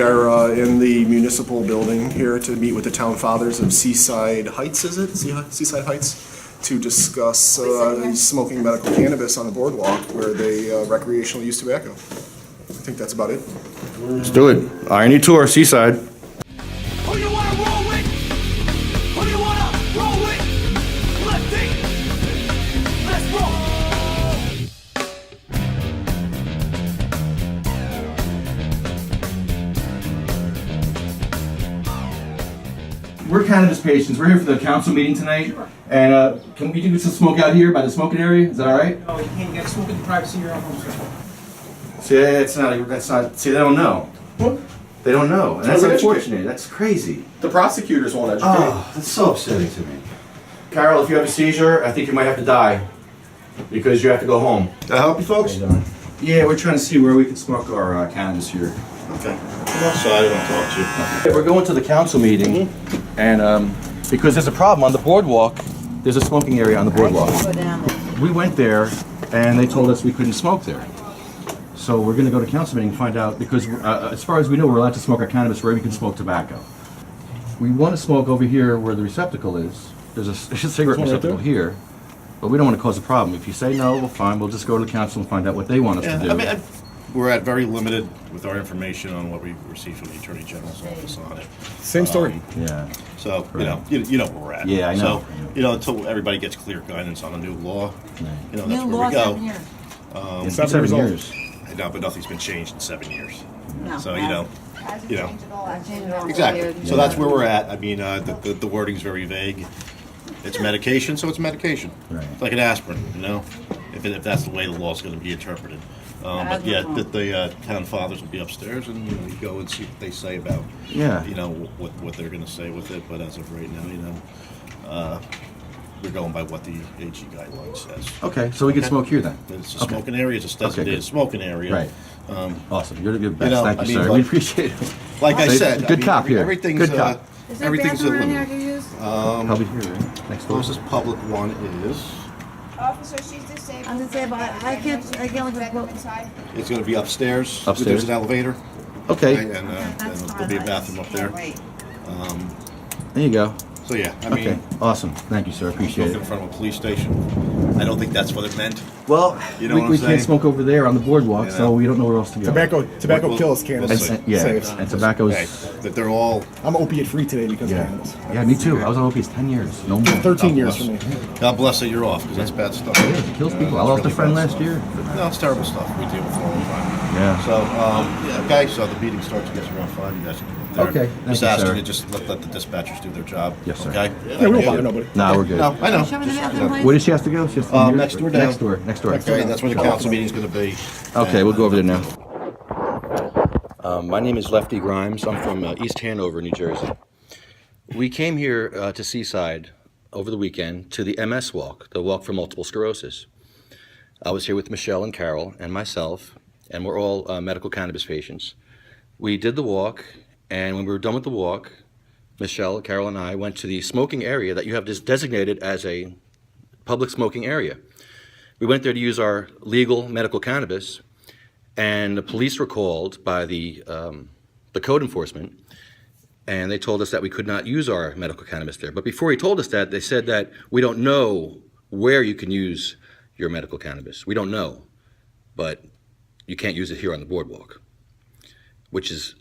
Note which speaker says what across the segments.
Speaker 1: are in the municipal building here to meet with the town fathers of Seaside Heights, is it? Seaside Heights? To discuss smoking medical cannabis on the boardwalk where they recreational use tobacco. I think that's about it.
Speaker 2: Let's do it. Irony Tour, Seaside.
Speaker 3: Who you wanna roll with? Who you wanna roll with? Let's dig. Let's roll.
Speaker 2: We're cannabis patients. We're here for the council meeting tonight. And can we do some smoke out here by the smoking area? Is that all right?
Speaker 4: No, you can't. You gotta smoke in the privacy of your own home, sir.
Speaker 2: See, that's not, see, they don't know.
Speaker 1: What?
Speaker 2: They don't know. And that's
Speaker 1: Well,
Speaker 2: unfortunate. That's crazy.
Speaker 1: The prosecutors won't educate.
Speaker 2: Oh, that's so upsetting to me. Carol, if you have a seizure, I think you might have to die because you have to go home.
Speaker 1: Can I help you folks?
Speaker 2: Yeah, we're trying to see where we can smoke our cannabis here.
Speaker 1: Okay. Come outside and I'll talk to you.
Speaker 2: Yeah, we're going to the council meeting, and because there's a problem on the boardwalk, there's a smoking area on the boardwalk.
Speaker 5: Go down there.
Speaker 2: We went there, and they told us we couldn't smoke there. So we're going to go to council meeting and find out, because as far as we know, we're allowed to smoke our cannabis where we can smoke tobacco. We want to smoke over here where the receptacle is. There's a cigarette receptacle here, but we don't want to cause a problem. If you say no, well, fine. We'll just go to the council and find out what they want us to do.
Speaker 6: I mean, we're at very limited with our information on what we received from the Attorney General's office on it.
Speaker 1: Same story.
Speaker 2: Yeah.
Speaker 6: So, you know where we're at.
Speaker 2: Yeah, I know.
Speaker 6: So, until everybody gets clear guidance on a new law, that's
Speaker 5: New
Speaker 6: where
Speaker 5: law
Speaker 6: we go.
Speaker 5: 7 years.
Speaker 2: It's 7 years.
Speaker 6: I know, but nothing's been changed in 7 years.
Speaker 5: No.
Speaker 6: So,
Speaker 5: Hasn't
Speaker 6: you know.
Speaker 5: changed at all. I've changed it all.
Speaker 6: Exactly. So that's where we're at. I mean, the wording's very vague. It's medication, so it's medication.
Speaker 2: Right.
Speaker 6: It's like an aspirin, if that's the way the law's going to be interpreted. But yeah, the town fathers will be upstairs, and you go and see what they say about, what they're going to say with it. But as of right now, we're going by what the AG guideline says.
Speaker 2: Okay, so we can smoke here then.
Speaker 6: It's a smoking area. It's a designated
Speaker 2: good.
Speaker 6: smoking area.
Speaker 2: Right. Awesome. You're the best. Thank you,
Speaker 6: I mean,
Speaker 2: sir. We appreciate it.
Speaker 6: Like I
Speaker 2: So,
Speaker 6: said,
Speaker 2: good cop here.
Speaker 6: Everything's
Speaker 2: Good cop.
Speaker 5: Is there a
Speaker 6: everything's a
Speaker 5: bathroom around here I
Speaker 6: limit.
Speaker 5: can use?
Speaker 2: Probably here, right? Next door.
Speaker 6: Closest public one is.
Speaker 7: Officer, she's disabled.
Speaker 5: I'm disabled. I can't look at
Speaker 7: inside.
Speaker 6: It's going to be upstairs.
Speaker 2: Upstairs?
Speaker 6: There's an elevator.
Speaker 2: Okay,
Speaker 6: And there'll be a bathroom up there.
Speaker 5: Wait.
Speaker 2: there you go.
Speaker 6: So yeah, I
Speaker 2: Okay,
Speaker 6: mean,
Speaker 2: awesome. Thank you, sir. Appreciate
Speaker 6: in
Speaker 2: it.
Speaker 6: front of a police station. I don't think that's what it meant.
Speaker 2: Well,
Speaker 6: You know what I'm
Speaker 2: we can't
Speaker 6: saying?
Speaker 2: smoke over there on the boardwalk,
Speaker 6: You
Speaker 2: so
Speaker 6: know.
Speaker 2: we don't know where else to go.
Speaker 1: Tobacco
Speaker 6: We'll-
Speaker 1: kills
Speaker 6: we'll
Speaker 1: cannabis.
Speaker 6: see.
Speaker 2: Yeah,
Speaker 1: Saves.
Speaker 2: and tobacco's.
Speaker 6: Okay, that they're all.
Speaker 1: I'm opiate free today because of
Speaker 2: Yeah.
Speaker 1: cannabis.
Speaker 2: Yeah, me too. I was on opiates 10 years. No more.
Speaker 1: 13 years for me.
Speaker 6: God bless that you're off, because that's bad stuff.
Speaker 2: It kills people. I
Speaker 6: That's
Speaker 2: lost a
Speaker 6: really
Speaker 2: friend
Speaker 6: bad
Speaker 2: last
Speaker 6: stuff.
Speaker 2: year.
Speaker 6: No, it's terrible stuff. We deal with it all the time.
Speaker 2: Yeah.
Speaker 6: So, okay, so the meeting starts, I guess, around 5. You guys can go up there.
Speaker 2: Okay, thank
Speaker 6: Just
Speaker 2: you,
Speaker 6: ask
Speaker 2: sir.
Speaker 6: you to just let the dispatchers do their job.
Speaker 2: Yes, sir.
Speaker 6: Okay?
Speaker 1: Yeah, we don't bother nobody.
Speaker 2: Nah, we're good.
Speaker 6: No, I know.
Speaker 5: Show me the
Speaker 6: Just,
Speaker 5: bathroom, please.
Speaker 2: Where does she have to go? She has to go here?
Speaker 6: Next door down.
Speaker 2: Next door. Next door.
Speaker 6: Okay, that's where the council meeting's going to be.
Speaker 2: Okay, we'll go over there now. My name is Lefty Grimes. I'm from East Hanover, New Jersey. We came here to Seaside over the weekend to the MS Walk, the Walk for Multiple Sclerosis. I was here with Michelle and Carol and myself, and we're all medical cannabis patients. We did the walk, and when we were done with the walk, Michelle, Carol, and I went to the smoking area that you have designated as a public smoking area. We went there to use our legal medical cannabis, and the police were called by the code enforcement, and they told us that we could not use our medical cannabis there. But before he told us that, they said that we don't know where you can use your medical cannabis. We don't know, but you can't use it here on the boardwalk, which is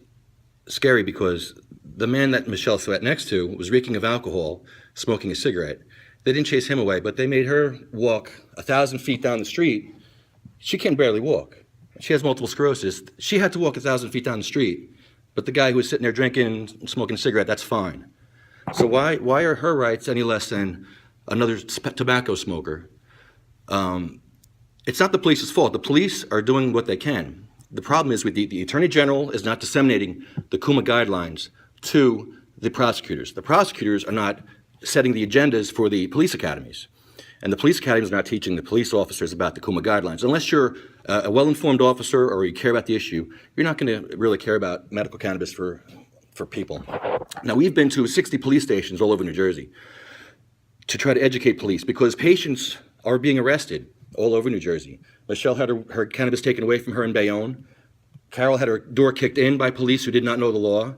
Speaker 2: scary because the man that Michelle sat next to was reeking of alcohol, smoking a cigarette. They didn't chase him away, but they made her walk 1,000 feet down the street. She can barely walk. She has multiple sclerosis. She had to walk 1,000 feet down the street, but the guy who was sitting there drinking, smoking a cigarette, that's fine. So why are her rights any less than another tobacco smoker? It's not the police's fault. The police are doing what they can. The problem is with the Attorney General is not disseminating the KUMA guidelines to the prosecutors. The prosecutors are not setting the agendas for the police academies. And the police academies are not teaching the police officers about the KUMA guidelines. Unless you're a well-informed officer or you care about the issue, you're not going to really care about medical cannabis for people. Now, we've been to 60 police stations all over New Jersey to try to educate police because patients are being arrested all over New Jersey. Michelle had her cannabis taken away from her in Bayonne. Carol had her door kicked in by police who did not know the law.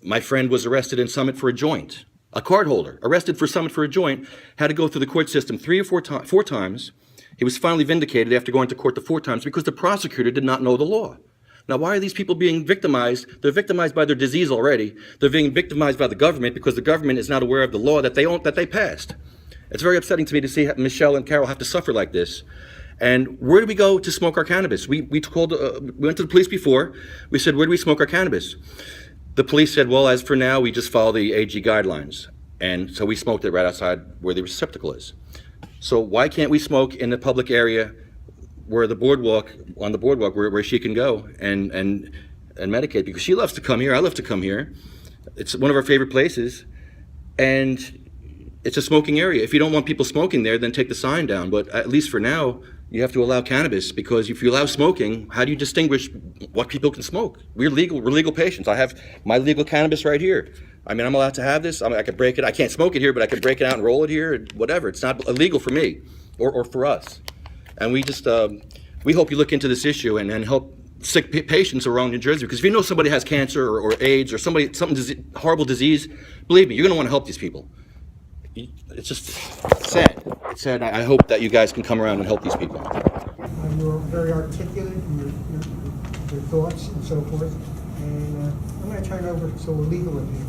Speaker 2: My friend was arrested in Summit for a joint. A cardholder arrested for Summit for a joint had to go through the court system four times. He was finally vindicated after going to court the 4 times because the prosecutor did not know the law. Now, why are these people being victimized? They're victimized by their disease already. They're being victimized by the government because the government is not aware of the law that they passed. It's very upsetting to me to see Michelle and Carol have to suffer like this. And where do we go to smoke our cannabis? We went to the police before. We said, where do we smoke our cannabis? The police said, well, as for now, we just follow the AG guidelines. And so we smoked it right outside where the receptacle is. So why can't we smoke in the public area where the boardwalk, where she can go and medicate? Because she loves to come here. I love to come here. It's one of our favorite places. And it's a smoking area. If you don't want people smoking there, then take the sign down. But at least for now, you have to allow cannabis, because if you allow smoking, how do you distinguish what people can smoke? We're legal patients. I have my legal cannabis right here. I mean, I'm allowed to have this. I could break it. I can't smoke it here, but I could break it out and roll it here, whatever. It's not illegal for me or for us. And we just, we hope you look into this issue and help sick patients around New Jersey. Because if you know somebody has cancer or AIDS or horrible disease, believe me, you're going to want to help these people. It's just sad. It's sad. I hope that you guys can come around and help these people.
Speaker 8: You were very articulate in your thoughts and so forth. And I'm going to turn it over to a legal review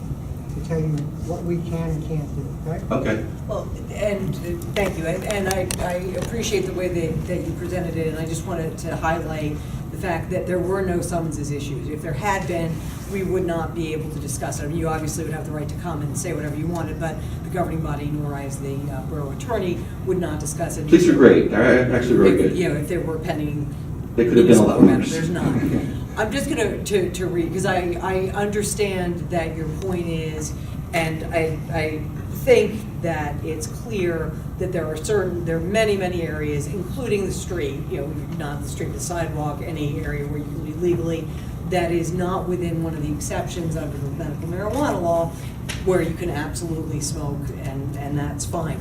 Speaker 8: to tell you what we can and can't do, okay?
Speaker 2: Okay.
Speaker 9: Well, and thank you, and I appreciate the way that you presented it, and I just wanted to highlight the fact that there were no summonses issued. If there had been, we would not be able to discuss it. I mean, you obviously would have the right to come and say whatever you wanted, but the governing body, nor I as the borough attorney, would not discuss it.
Speaker 2: Police are great. They're actually very good.
Speaker 9: You know, if there were pending
Speaker 2: They could have been a lot worse.
Speaker 9: There's not. I'm just going to read, because I understand that your point is, and I think that it's clear that there are many areas, including the street, you know, not the street, the sidewalk, any area where you can be legally, that is not within one of the exceptions under the medical marijuana law, where you can absolutely smoke, and that's fine.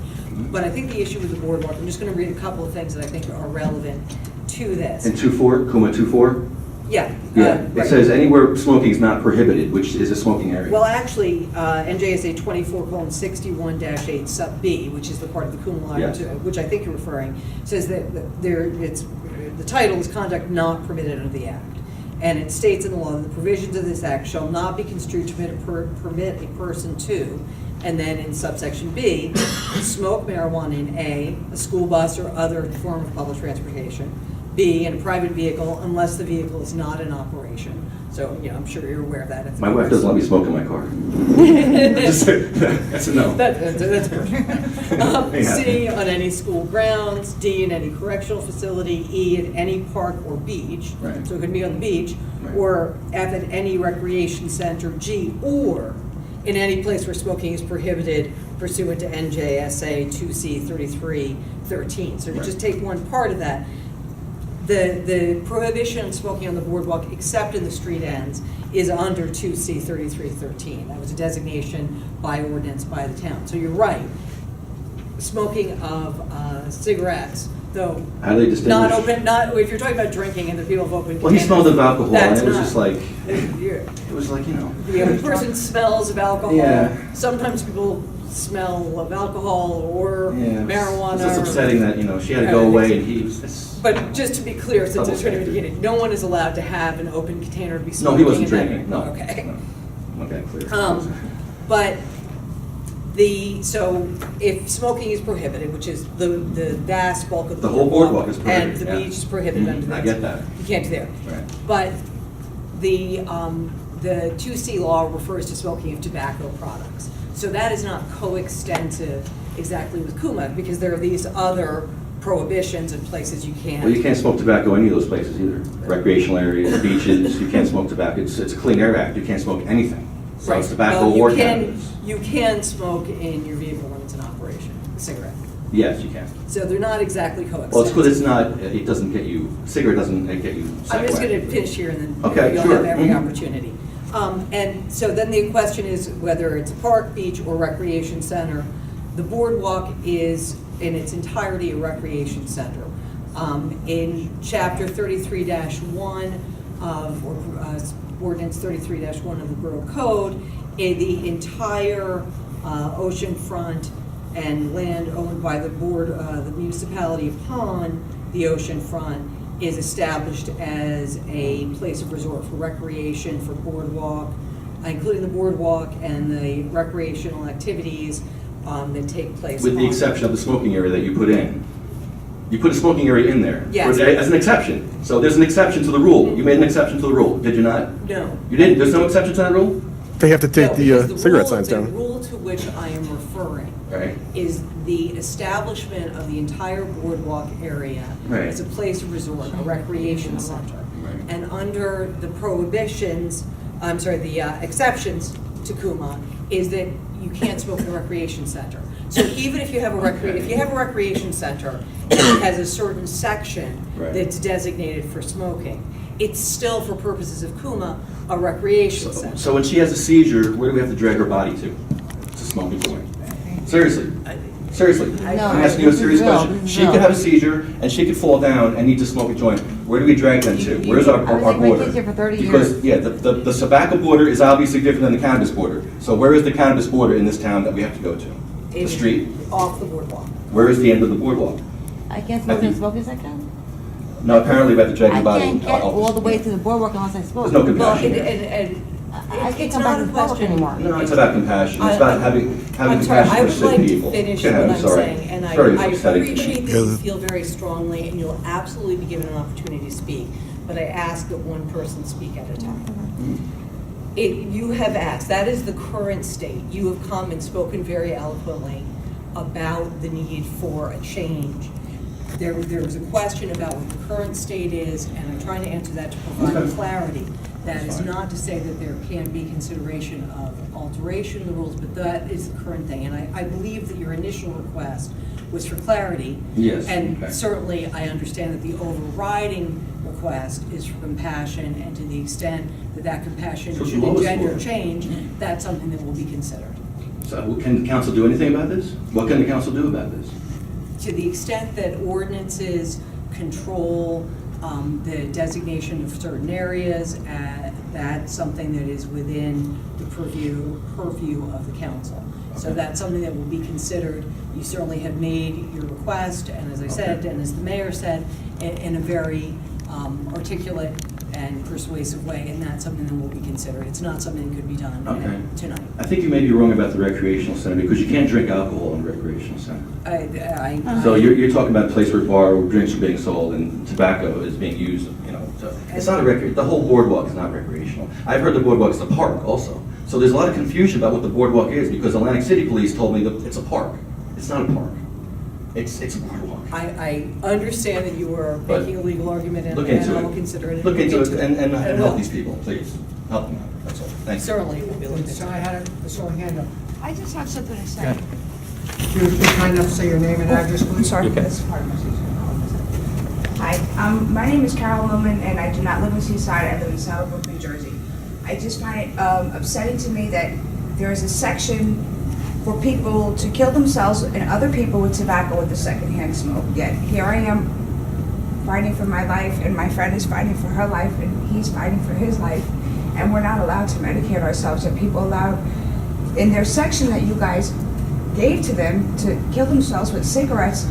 Speaker 9: But I think the issue with the boardwalk, I'm just going to read a couple of things that I think are relevant to this.
Speaker 2: In 2.4, Kuma 2.4?
Speaker 9: Yeah.
Speaker 2: Yeah, it
Speaker 9: right.
Speaker 2: says anywhere smoking is not prohibited, which is a smoking area.
Speaker 9: Well, actually, NJSA 24:61-8 sub B, which is the part of the Kuma law,
Speaker 2: Yes.
Speaker 9: which I think you're referring, says that the title is conduct not permitted under the Act. And it states in the law that the provisions of this Act shall not be construed to permit a person to, and then in subsection B, smoke marijuana in a school bus or other form of public transportation, B, in a private vehicle, unless the vehicle is not in operation. So, you know, I'm sure you're aware of that. If
Speaker 2: My wife doesn't let me smoke in my car. That's a no.
Speaker 9: That's perfect. C, on any school grounds. D, in any correctional facility. E, at any park or beach.
Speaker 2: Right.
Speaker 9: So it could be on the beach.
Speaker 2: Right.
Speaker 9: Or F, at any recreation center. G, or in any place where smoking is prohibited pursuant to NJSA 2C3313. So to
Speaker 2: Right.
Speaker 9: just take one part of that, the prohibition of smoking on the boardwalk, except in the street ends, is under 2C3313. That was a designation by ordinance by the town. So you're right. Smoking of cigarettes, though
Speaker 2: How do they distinguish?
Speaker 9: not open, not if you're talking about drinking and the people have open.
Speaker 2: Well, he smelled of alcohol,
Speaker 9: That's
Speaker 2: and it was
Speaker 9: not-
Speaker 2: just like,
Speaker 9: You're-
Speaker 2: it was like, you know.
Speaker 9: the person smells of alcohol.
Speaker 2: Yeah.
Speaker 9: Sometimes people smell of alcohol or
Speaker 2: Yeah,
Speaker 9: marijuana.
Speaker 2: It's just upsetting that, you know, she had to go away and he was.
Speaker 9: But just to be clear, since
Speaker 2: Double
Speaker 9: it's already
Speaker 2: standard.
Speaker 9: beginning, no one is allowed to have an open container to be
Speaker 2: No,
Speaker 9: smoking.
Speaker 2: he wasn't
Speaker 9: in that
Speaker 2: drinking, no.
Speaker 9: area. Okay.
Speaker 2: No. Okay, clear.
Speaker 9: But so if smoking is prohibited, which is the vast bulk of
Speaker 2: The whole boardwalk is prohibited,
Speaker 9: and the
Speaker 2: yeah.
Speaker 9: beach is prohibited under
Speaker 2: I
Speaker 9: that.
Speaker 2: get that.
Speaker 9: You can't do there.
Speaker 2: Right.
Speaker 9: But the 2C law refers to smoking of tobacco products. So that is not coextensive exactly with Kuma, because there are these other prohibitions and places you can't.
Speaker 2: Well, you can't smoke tobacco in any of those places either. Recreational areas, beaches, you can't smoke tobacco. It's a clean air act. You can't smoke anything. So
Speaker 9: Right.
Speaker 2: it's tobacco
Speaker 9: Well,
Speaker 2: or
Speaker 9: you can,
Speaker 2: cannabis.
Speaker 9: you can smoke in your vehicle when it's in operation, a cigarette.
Speaker 2: Yes, you can.
Speaker 9: So they're not exactly coextensive.
Speaker 2: Well, it's good. It's not. It doesn't get you. Cigarette doesn't get you.
Speaker 9: I'm just
Speaker 2: psychoactive.
Speaker 9: going to finish here and then
Speaker 2: Okay,
Speaker 9: you'll
Speaker 2: sure.
Speaker 9: have every
Speaker 2: Mhm.
Speaker 9: opportunity. And so then the question is whether it's a park, beach, or recreation center. The boardwalk is in its entirety a recreation center. In chapter 33-1, of Ordinance 33-1 of the Borough Code, the entire oceanfront and land owned by the the municipality upon the oceanfront is established as a place of resort for recreation, for boardwalk, including the boardwalk and the recreational activities that take place.
Speaker 2: With the exception of the smoking area that you put in. You put a smoking area in there.
Speaker 9: Yes.
Speaker 2: As an exception. So there's an exception to the rule. You made an exception to the rule, did you not?
Speaker 9: No.
Speaker 2: You didn't? There's no exception to that rule?
Speaker 1: They have to take
Speaker 9: No,
Speaker 1: the
Speaker 9: because
Speaker 1: cigarette
Speaker 9: rule-
Speaker 1: signs
Speaker 9: The
Speaker 1: down.
Speaker 9: rule to which I am referring
Speaker 2: Right.
Speaker 9: is the establishment of the entire boardwalk area
Speaker 2: Right.
Speaker 9: as a place of resort, a recreation center.
Speaker 2: Right.
Speaker 9: And under the prohibitions, the exceptions to Kuma, is that you can't smoke in a recreation center. So even if you have a recreation center and it has a certain section
Speaker 2: Right.
Speaker 9: that's designated for smoking, it's still, for purposes of Kuma, a recreation center.
Speaker 2: So when she has a seizure, where do we have to drag her body to? To smoking joint. Seriously. Seriously. I'm asking you a serious question. She could have a seizure and she could fall down and need to smoke a joint. Where do we drag them to? Where's our
Speaker 5: I was like, my
Speaker 2: border?
Speaker 5: kids here for 30
Speaker 2: Because,
Speaker 5: years.
Speaker 2: yeah, the tobacco border is obviously different than the cannabis border. So where is the cannabis border in this town that we have to go to? The
Speaker 9: It's
Speaker 2: street?
Speaker 9: Off the boardwalk.
Speaker 2: Where is the end of the boardwalk?
Speaker 5: I can't smoke in the smoking section?
Speaker 2: No, apparently we have to drag
Speaker 5: I
Speaker 2: your body.
Speaker 5: can't get
Speaker 2: off the
Speaker 5: all the
Speaker 2: street.
Speaker 5: way to the boardwalk unless I smoke.
Speaker 2: There's no
Speaker 9: Well,
Speaker 2: compassion here.
Speaker 9: and
Speaker 5: I can't
Speaker 9: it's
Speaker 5: come
Speaker 9: not
Speaker 5: back
Speaker 9: a
Speaker 5: to the boardwalk
Speaker 9: question
Speaker 5: anymore.
Speaker 2: No, it's about compassion. It's about having
Speaker 9: I'm sorry,
Speaker 2: compassion
Speaker 9: I
Speaker 2: for
Speaker 9: would
Speaker 2: sick
Speaker 9: like to
Speaker 2: people.
Speaker 9: finish
Speaker 2: Go
Speaker 9: what
Speaker 2: ahead,
Speaker 9: I'm
Speaker 2: sorry.
Speaker 9: saying, and I
Speaker 2: Very upsetting to me.
Speaker 9: appreciate that you feel very strongly, and you'll absolutely be given an opportunity to speak, but I ask that one person speak at a time. You have asked, that is the current state. You have come and spoken very eloquently about the need for a change. There was a question about what the current state is, and I'm trying to answer that to provide
Speaker 2: Okay.
Speaker 9: clarity. That
Speaker 2: That's
Speaker 9: is
Speaker 2: fine.
Speaker 9: not to say that there can't be consideration of alteration of the rules, but that is the current thing. And I believe that your initial request was for clarity.
Speaker 2: Yes,
Speaker 9: And
Speaker 2: okay.
Speaker 9: certainly, I understand that the overriding request is for compassion, and to the extent that that compassion
Speaker 2: So
Speaker 9: should
Speaker 2: the lowest
Speaker 9: engender
Speaker 2: one.
Speaker 9: change, that's something that will be considered.
Speaker 2: So can the council do anything about this? What can the council do about this?
Speaker 9: To the extent that ordinances control the designation of certain areas, that's something that is within the purview of the council. So
Speaker 2: Okay.
Speaker 9: that's something that will be considered. You certainly have made your request, and as I said,
Speaker 2: Okay.
Speaker 9: and as the mayor said, in a very articulate and persuasive way, and that's something that will be considered. It's not something that could be done
Speaker 2: Okay.
Speaker 9: tonight.
Speaker 2: I think you may be wrong about the recreational center because you can't drink alcohol in a recreational center. So you're talking about a place where bar where drinks are being sold and tobacco is being used, you know. So it's not the whole boardwalk is not recreational. I've heard the boardwalk is a park also. So there's a lot of confusion about what the boardwalk is because Atlantic City Police told me that it's a park. It's not a park. It's a boardwalk.
Speaker 9: I understand that you are
Speaker 2: But
Speaker 9: making a legal argument, and
Speaker 2: look into
Speaker 9: I will
Speaker 2: it.
Speaker 9: consider it.
Speaker 2: Look into it and
Speaker 9: I will.
Speaker 2: help these people, please. Help them out, that's all. Thank you.
Speaker 9: Certainly, it will be looked
Speaker 8: So
Speaker 9: into.
Speaker 8: I saw a hand up.
Speaker 7: I just have something to say.
Speaker 8: Would you be kind enough to say your name and address, please?
Speaker 7: Sorry.
Speaker 2: Okay.
Speaker 7: That's part of my season. Hi, my name is Carol Lumen, and I do not live in Seaside. I live in Saddlebrook, New Jersey. I just find it upsetting to me that there is a section for people to kill themselves and other people with tobacco with the secondhand smoke. Yet here I am fighting for my life, and my friend is fighting for her life, and he's fighting for his life, and we're not allowed to medicate ourselves. And people allowed in their section that you guys gave to them to kill themselves with cigarettes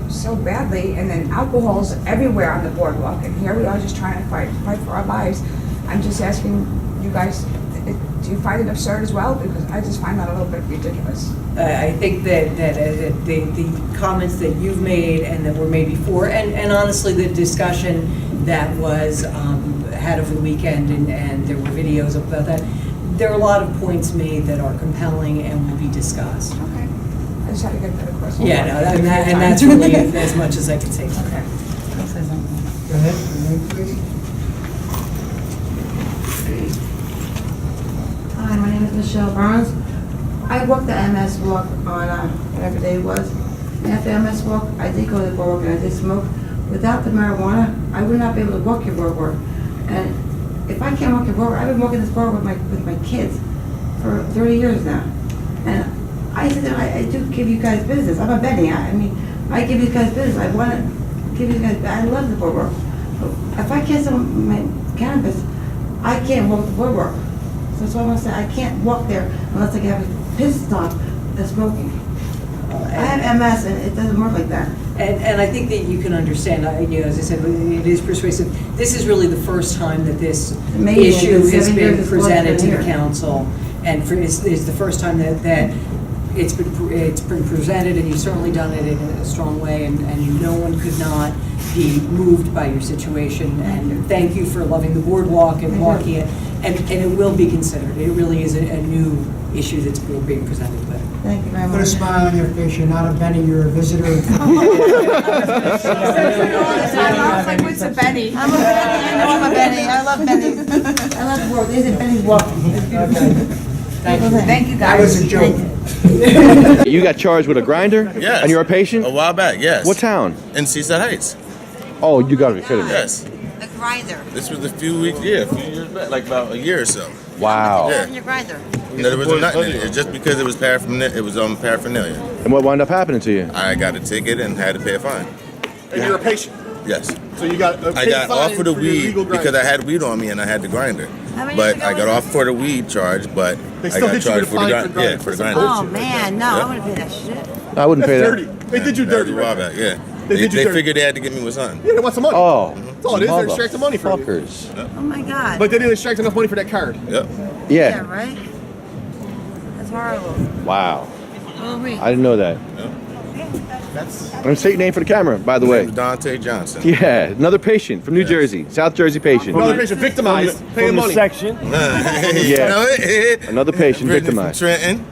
Speaker 7: so badly, and then alcohol's everywhere on the boardwalk, and here we are just trying to fight for our lives. I'm just asking you guys, do you find it absurd as well? Because I just find that a little bit ridiculous.
Speaker 9: I think that the comments that you've made and that were made before, and honestly, the discussion that was had over the weekend, and there were videos about that, there are a lot of points made that are compelling and will be discussed.
Speaker 7: Okay. I just had to get that across.
Speaker 9: Yeah, no, and that's really as much as I can say.
Speaker 7: Okay.
Speaker 8: Go ahead, your name, please.
Speaker 5: Hi, my name is Michelle Burns. I walked the MS walk on whatever day it was. And after MS walk, I did go to the boardwalk and I did smoke. Without the marijuana, I would not be able to walk your boardwalk. And if I can't walk your boardwalk, I've been walking this boardwalk with my kids for 30 years now. And I said, I do give you guys business. I'm a Benny. I mean, I give you guys business. I want to give you guys, I love the boardwalk. But if I can't, cannabis, I can't walk the boardwalk. So that's why I want to say, I can't walk there unless I get a pit stop that's smoking. I have MS and it doesn't work like that.
Speaker 9: And I think that you can understand, you know, as I said, it is persuasive. This is really the first time that this
Speaker 5: Amazing.
Speaker 9: issue
Speaker 5: It's
Speaker 9: has
Speaker 5: 7 years
Speaker 9: been
Speaker 5: this law's
Speaker 9: presented to
Speaker 5: been
Speaker 9: the
Speaker 5: here.
Speaker 9: council. And it's the first time that it's been presented, and you've certainly done it in a strong way, and no one could not be moved by your situation. And thank you for loving the boardwalk and walking it. And it will be considered. It really is a new issue that's being presented with.
Speaker 5: Thank you very
Speaker 8: Put a
Speaker 5: much.
Speaker 8: smile on your face, you're not a Benny, you're a visitor.
Speaker 7: I love like what's a Benny.
Speaker 5: I'm a Benny, I know I'm a Benny, I love Benny. I love the world, they say Benny's walking. It's beautiful.
Speaker 7: Thank you
Speaker 8: That was
Speaker 7: guys.
Speaker 8: a joke.
Speaker 2: You got charged with a grinder?
Speaker 10: Yes.
Speaker 2: And you're a patient?
Speaker 10: A while back, yes.
Speaker 2: What town?
Speaker 10: In Seaside Heights.
Speaker 2: Oh, you gotta be kidding me.
Speaker 10: Yes.
Speaker 11: A grinder.
Speaker 10: This was a few years back, like about a year or so.
Speaker 2: Wow.
Speaker 10: Yeah.
Speaker 11: In your grinder.
Speaker 10: No, there was nothing in it. Just because it was paraphernalia. It was paraphernalia.
Speaker 2: And what wound up happening to you?
Speaker 10: I got a ticket and had to pay a fine.
Speaker 1: And you're a patient,
Speaker 10: Yes.
Speaker 1: so you got a
Speaker 10: I
Speaker 1: big
Speaker 10: got
Speaker 1: fine
Speaker 10: off for the
Speaker 1: your
Speaker 10: weed
Speaker 1: illegal
Speaker 10: because
Speaker 1: grinder.
Speaker 10: I had weed on me and I had the grinder.
Speaker 11: How many
Speaker 10: But
Speaker 11: years ago
Speaker 10: I got
Speaker 11: was
Speaker 10: off for the weed charge, but
Speaker 1: They
Speaker 10: I
Speaker 1: still
Speaker 10: got
Speaker 1: hit you
Speaker 10: charged
Speaker 1: with a
Speaker 10: for the
Speaker 1: fine
Speaker 10: grinder.
Speaker 1: for grinder.
Speaker 10: Yeah, for the
Speaker 1: Some
Speaker 10: grinder.
Speaker 11: Oh, man, no,
Speaker 10: Yeah.
Speaker 11: I wouldn't pay that shit.
Speaker 2: I wouldn't pay
Speaker 1: That's
Speaker 2: that.
Speaker 1: dirty. They did you
Speaker 10: That was
Speaker 1: dirty,
Speaker 10: a while
Speaker 1: right?
Speaker 10: back, yeah.
Speaker 1: They did you
Speaker 10: They
Speaker 1: dirty.
Speaker 10: figured they had to get me with something.
Speaker 1: Yeah, they want some money.
Speaker 2: Oh.
Speaker 1: That's all it is, they're extracting money from you.
Speaker 2: Fuckers.
Speaker 11: Oh, my God.
Speaker 1: But they didn't extract enough money for that card.
Speaker 10: Yep.
Speaker 11: Yeah,
Speaker 2: Yeah.
Speaker 11: right? That's horrible.
Speaker 2: Wow.
Speaker 11: Oh, wait.
Speaker 2: I didn't know that. And say your name for the camera, by the way.
Speaker 10: Dante Johnson.
Speaker 2: Yeah, another patient from New
Speaker 10: Yes.
Speaker 2: Jersey, South Jersey patient.
Speaker 1: Another patient victimized, paying money.
Speaker 2: Yeah.
Speaker 10: No,
Speaker 2: Another patient
Speaker 10: Brittany from
Speaker 2: victimized.
Speaker 10: Trenton.